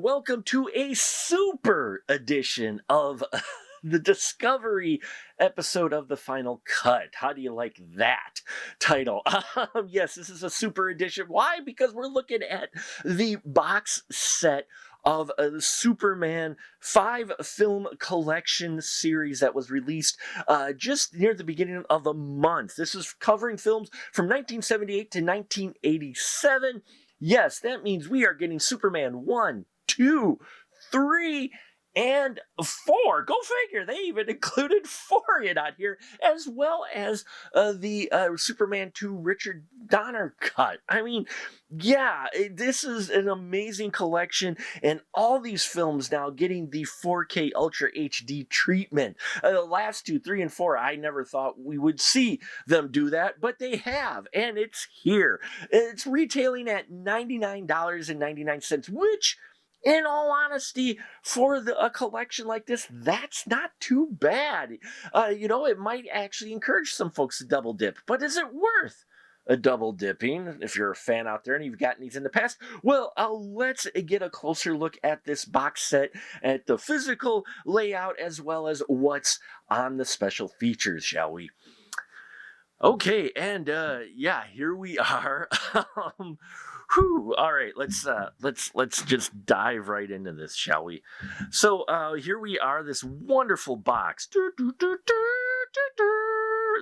welcome to a super edition of the Discovery episode of The Final Cut. How do you like that title? Yes, this is a super edition. Why? Because we're looking at the box set of a Superman 5-film collection series that was released just near the beginning of the month. This is covering films from 1978 to 1987. Yes, that means we are getting Superman 1, 2, 3, and 4. Go figure. They even included 4 in on here, as well as the Superman 2 Richard Donner cut. I mean, yeah, this is an amazing collection, and all these films now getting the 4K Ultra HD treatment. The last 2, 3, and 4, I never thought we would see them do that, but they have, and it's here. It's retailing at $99.99, which, in all honesty, for a collection like this, that's not too bad. It might actually encourage some folks to double dip, but is it worth a double dipping? If you're a fan out there and you've gotten these in the past, well, let's get a closer look at this box set, at the physical layout, as well as what's on the special features, shall we? Okay, and here we are. All right, let's just dive right into this, shall we? So here we are, this wonderful box.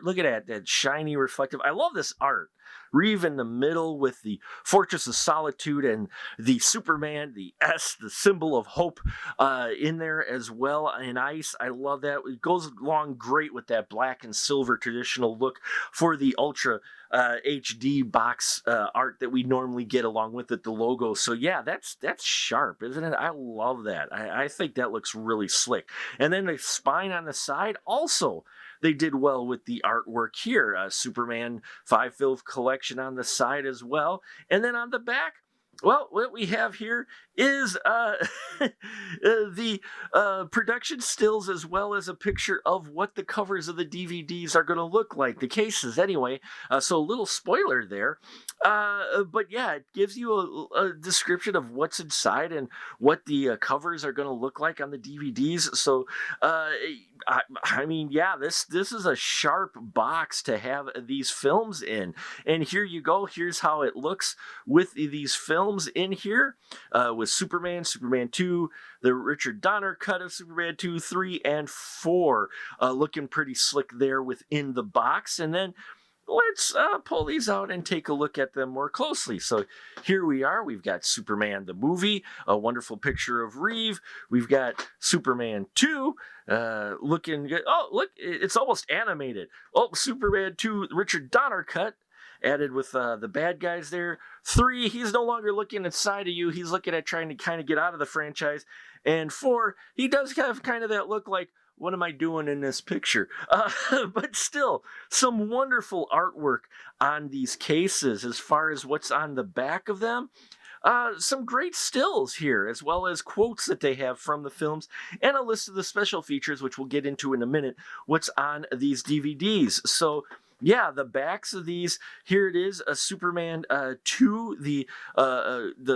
Look at that shiny, reflective. I love this art. Reeve in the middle with the Fortress of Solitude and the Superman, the S, the symbol of hope in there as well in ice. I love that. It goes along great with that black and silver traditional look for the Ultra HD box art that we normally get along with it, the logo. So yeah, that's sharp, isn't it? I love that. I think that looks really slick. And then the spine on the side also, they did well with the artwork here. Superman 5-film collection on the side as well. And then on the back, well, what we have here is the production stills, as well as a picture of what the covers of the DVDs are going to look like, the cases anyway. So a little spoiler there. But yeah, it gives you a description of what's inside and what the covers are going to look like on the DVDs. So, I mean, yeah, this is a sharp box to have these films in. And here you go. Here's how it looks with these films in here, with Superman 2, the Richard Donner cut of Superman 2, 3, and 4, looking pretty slick there within the box. And then let's pull these out and take a look at them more closely. So here we are. We've got Superman the movie, a wonderful picture of Reeve. We've got Superman 2, looking good. Oh, look, it's almost animated. Oh, Superman 2, Richard Donner cut, added with the bad guys there. 3, he's no longer looking inside of you. He's looking at trying to kind of get out of the franchise. And 4, he does have kind of that look like, what am I doing in this picture? But still, some wonderful artwork on these cases as far as what's on the back of them. Some great stills here, as well as quotes that they have from the films, and a list of the special features, which we'll get into in a minute, what's on these DVDs. So yeah, the backs of these, here it is, a Superman 2, the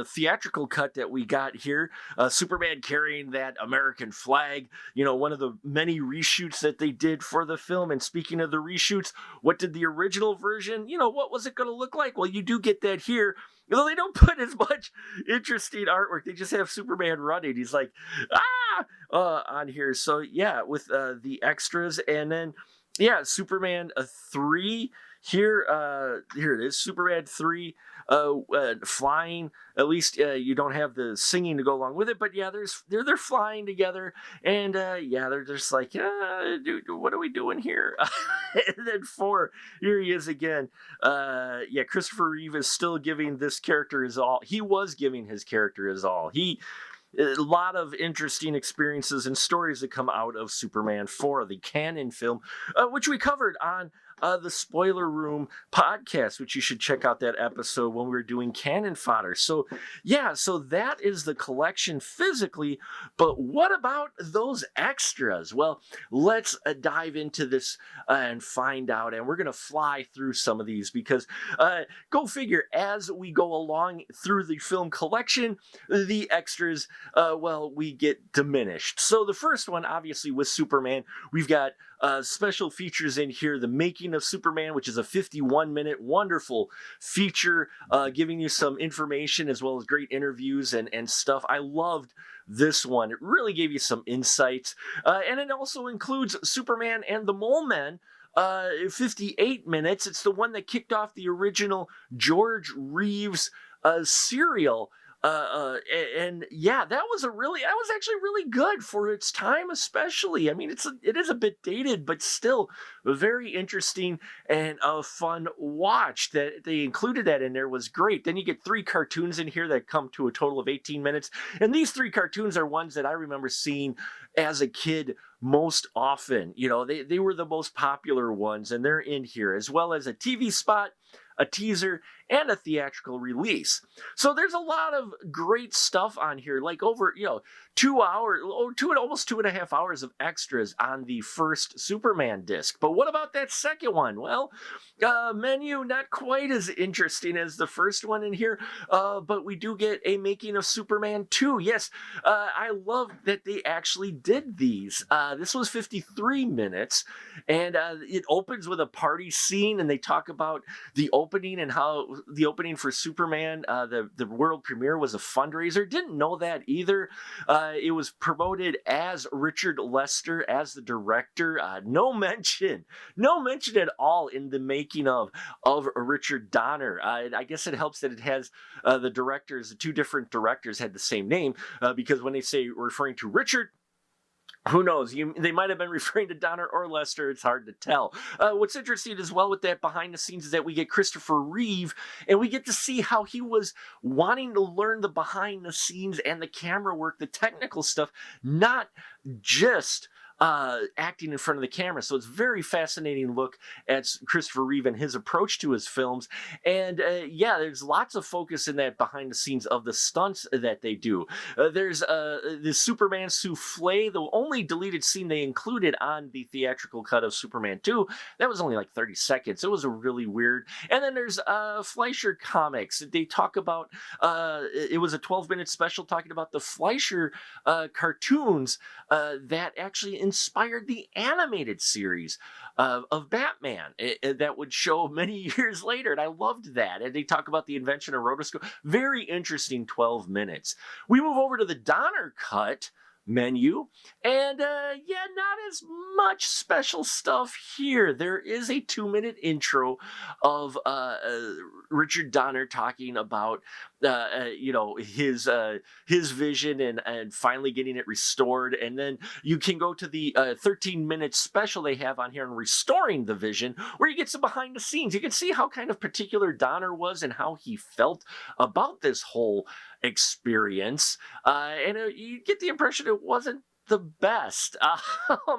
theatrical cut that we got here. Superman carrying that American flag, one of the many reshoots that they did for the film. And speaking of the reshoots, what did the original version, what was it going to look like? Well, you do get that here. Though they don't put as much interesting artwork. They just have Superman running. He's like, on here. So yeah, with the extras. And then, yeah, Superman 3 here. Here it is, Superman 3, flying. At least you don't have the singing to go along with it, but yeah, they're flying together, and yeah, they're just like, dude, what are we doing here? And then 4, here he is again. Yeah, Christopher Reeve is still giving this character his all. He was giving his character his all. A lot of interesting experiences and stories that come out of Superman 4, the canon film, which we covered on the Spoiler Room podcast, which you should check out that episode when we were doing Cannon Fodder. So, yeah, so that is the collection physically, but what about those extras? Well, let's dive into this and find out, and we're going to fly through some of these because go figure, as we go along through the film collection, the extras, well, we get diminished. So the first one, obviously, with Superman, we've got special features in here. The Making of Superman, which is a 51-minute wonderful feature, giving you some information as well as great interviews and stuff. I loved this one. It really gave you some insights. And it also includes Superman and the Mole Men, 58 minutes. It's the one that kicked off the original George Reeves serial. And yeah, that was actually really good for its time, especially. I mean, it is a bit dated, but still very interesting and a fun watch. That they included that in there was great. Then you get 3 cartoons in here that come to a total of 18 minutes. And these 3 cartoons are ones that I remember seeing as a kid most often. You know, they were the most popular ones, and they're in here, as well as a TV spot, a teaser, and a theatrical release. So there's a lot of great stuff on here, like over, 2 hours, almost 2.5 hours of extras on the first Superman disc. But what about that second one? Well, menu not quite as interesting as the first one in here, but we do get a Making of Superman 2. Yes, I love that they actually did these. This was 53 minutes, and it opens with a party scene, and they talk about the opening and how the opening for Superman, the world premiere, was a fundraiser. Didn't know that either. It was promoted as Richard Lester as the director. No mention at all in the making of Richard Donner. I guess it helps that it has the 2 different directors had the same name, because when they say referring to Richard, who knows? They might have been referring to Donner or Lester. It's hard to tell. What's interesting as well with that behind the scenes is that we get Christopher Reeve, and we get to see how he was wanting to learn the behind the scenes and the camera work, the technical stuff, not just acting in front of the camera. So it's a very fascinating look at Christopher Reeve and his approach to his films. And yeah, there's lots of focus in that behind the scenes of the stunts that they do. There's the Superman souffle, the only deleted scene they included on the theatrical cut of Superman 2. That was only like 30 seconds. It was a really weird. And then there's Fleischer Comics. They talk about, it was a 12-minute special talking about the Fleischer cartoons that actually inspired the animated series of Batman that would show many years later, and I loved that. And they talk about the invention of rotoscope. Very interesting 12 minutes. We move over to the Donner cut menu, and yeah, not as much special stuff here. There is a 2-minute intro of Richard Donner talking about his vision and finally getting it restored. And then you can go to the 13-minute special they have on here on restoring the vision, where you get some behind the scenes. You can see how kind of particular Donner was and how he felt about this whole experience, and you get the impression it wasn't the best,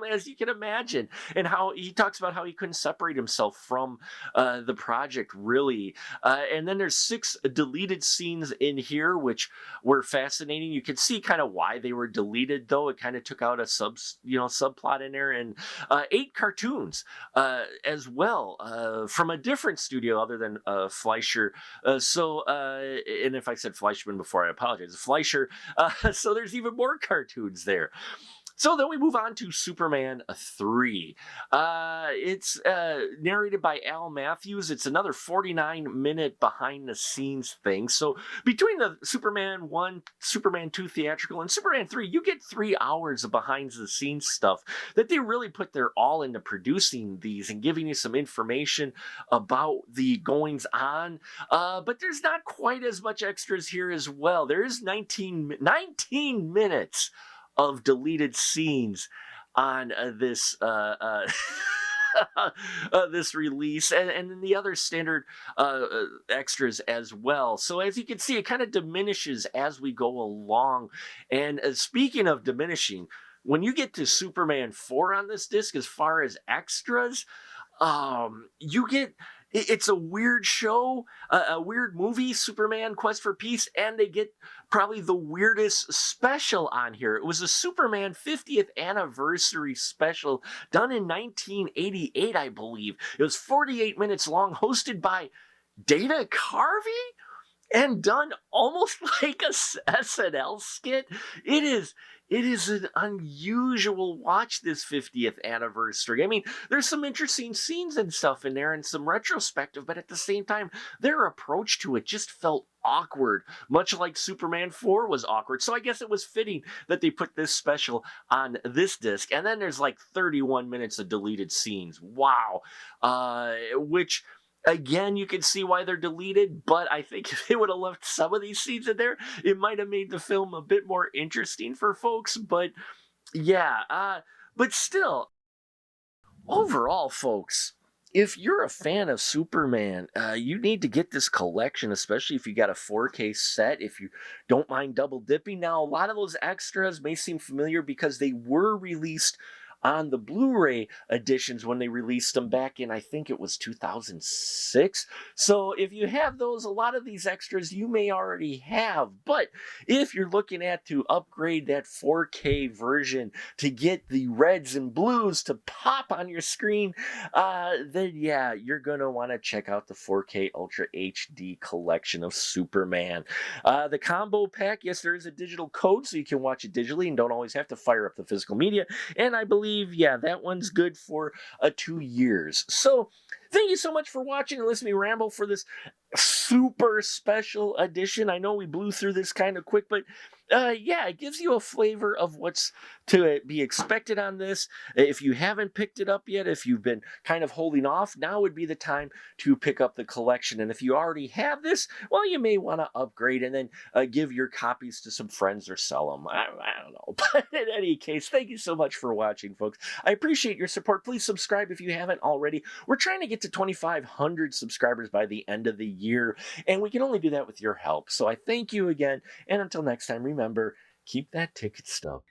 as you can imagine, and how he talks about how he couldn't separate himself from the project, really. And then there's 6 deleted scenes in here, which were fascinating. You can see kind of why they were deleted, though. It kind of took out a subplot in there, and 8 cartoons as well, from a different studio other than Fleischer. And if I said Fleischman before, I apologize. Fleischer. So there's even more cartoons there. So then we move on to Superman 3. It's narrated by Al Matthews. It's another 49-minute behind-the-scenes thing. So between the Superman 1, Superman 2 theatrical, and Superman 3, you get 3 hours of behind-the-scenes stuff that they really put their all into producing these and giving you some information about the goings-on. But there's not quite as much extras here as well. There is 19 minutes of deleted scenes on this this release, and then the other standard extras as well. So as you can see, it kind of diminishes as we go along. And speaking of diminishing, when you get to Superman 4 on this disc, as far as extras, You get it's a weird show, a weird movie, Superman Quest for Peace, and they get probably the weirdest special on here. It was a Superman 50th anniversary special done in 1988, I believe. It was 48 minutes long, hosted by Dana Carvey and done almost like a SNL skit. It is it is an unusual watch, this 50th anniversary. I mean, there's some interesting scenes and stuff in there and some retrospective, but at the same time, their approach to it just felt awkward, much like Superman 4 was awkward. So I guess it was fitting that they put this special on this disc. And then there's like 31 minutes of deleted scenes. Wow. Which again, you can see why they're deleted, but I think if they would have left some of these scenes in there, it might have made the film a bit more interesting for folks. But yeah, but still, overall, folks, if you're a fan of Superman, you need to get this collection, especially if you got a 4K set, if you don't mind double dipping. Now, a lot of those extras may seem familiar because they were released on the Blu-ray editions when they released them back in, I think it was 2006. So if you have those, a lot of these extras you may already have. But if you're looking at to upgrade that 4K version to get the reds and blues to pop on your screen, then yeah, you're going to want to check out the 4K Ultra HD collection of Superman. The combo pack, yes, there is a digital code so you can watch it digitally and don't always have to fire up the physical media. And I believe, yeah, that one's good for 2 years. So thank you so much for watching and listening to me ramble for this super special edition. I know we blew through this kind of quick, but yeah, it gives you a flavor of what's to be expected on this. If you haven't picked it up yet, if you've been kind of holding off, now would be the time to pick up the collection. And if you already have this, well, you may want to upgrade and then give your copies to some friends or sell them. I don't know. But in any case, thank you so much for watching, folks. I appreciate your support. Please subscribe if you haven't already. We're trying to get to 2,500 subscribers by the end of the year, and we can only do that with your help. So I thank you again, and until next time, remember, keep that ticket stub.